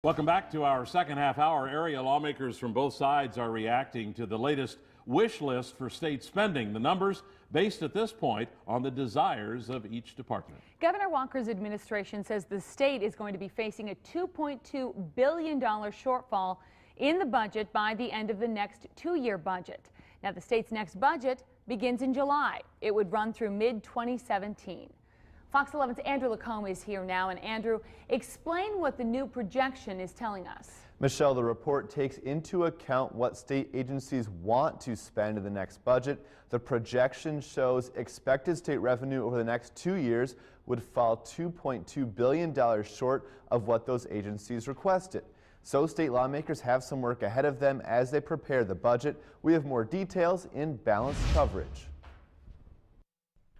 Welcome back to our second half hour. Area lawmakers from both sides are reacting to the latest wish list for state spending. The numbers based at this point on the desires of each department. Governor Walker's administration says the state is going to be facing a $2.2 billion shortfall in the budget by the end of the next two-year budget. Now, the state's next budget begins in July. It would run through mid-2017. Fox 11's Andrew Lacombe is here now. And Andrew, explain what the new projection is telling us. Michelle, the report takes into account what state agencies want to spend in the next budget. The projection shows expected state revenue over the next 2 years would fall $2.2 billion short of what those agencies requested. So state lawmakers have some work ahead of them as they prepare the budget. We have more details in balanced coverage.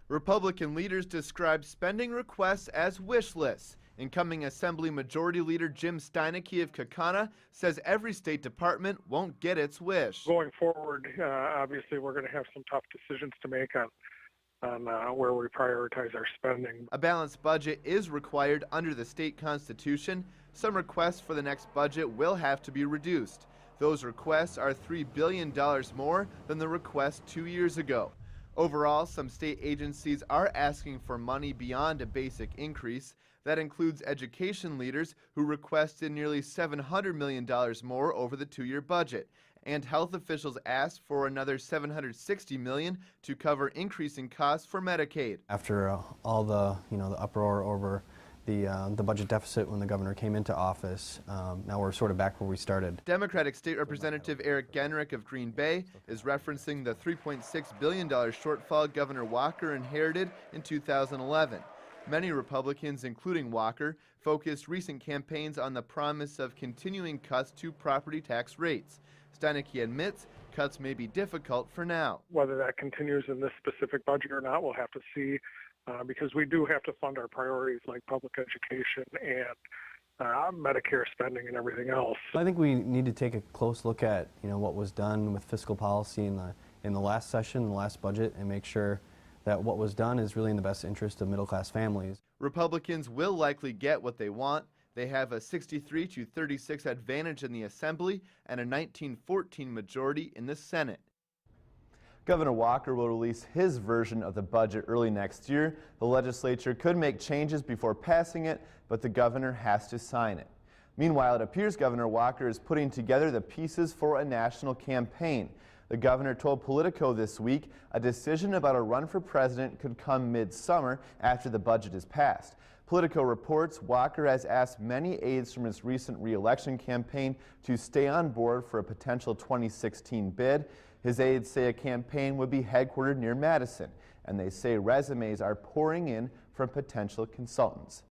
Republican leaders described spending requests as wish lists. Incoming Assembly Majority Leader Jim Steineke of Kaukauna says every state department won't get its wish. Going forward, obviously, we're going to have some tough decisions to make on where we prioritize our spending. A balanced budget is required under the state constitution. Some requests for the next budget will have to be reduced. Those requests are $3 billion more than the request 2 years ago. Overall, some state agencies are asking for money beyond a basic increase. That includes education leaders who requested nearly $700 million more over the two-year budget. And health officials asked for another $760 million to cover increasing costs for Medicaid. After all the uproar over the budget deficit when the governor came into office, now we're sort of back where we started. Democratic State Representative Eric Genrich of Green Bay is referencing the $3.6 billion shortfall Governor Walker inherited in 2011. Many Republicans, including Walker, focused recent campaigns on the promise of continuing cuts to property tax rates. Steineke admits cuts may be difficult for now. Whether that continues in this specific budget or not, we'll have to see. Because we do have to fund our priorities like public education and Medicare spending and everything else. I think we need to take a close look at what was done with fiscal policy in the last session, the last budget, and make sure that what was done is really in the best interest of middle-class families. Republicans will likely get what they want. They have a 63-36 advantage in the Assembly and a 19-14 majority in the Senate. Governor Walker will release his version of the budget early next year. The legislature could make changes before passing it, but the governor has to sign it. Meanwhile, it appears Governor Walker is putting together the pieces for a national campaign. The governor told Politico this week a decision about a run for president could come mid-summer after the budget is passed. Politico reports Walker has asked many aides from his recent re-election campaign to stay on board for a potential 2016 bid. His aides say a campaign would be headquartered near Madison, and they say resumes are pouring in from potential consultants.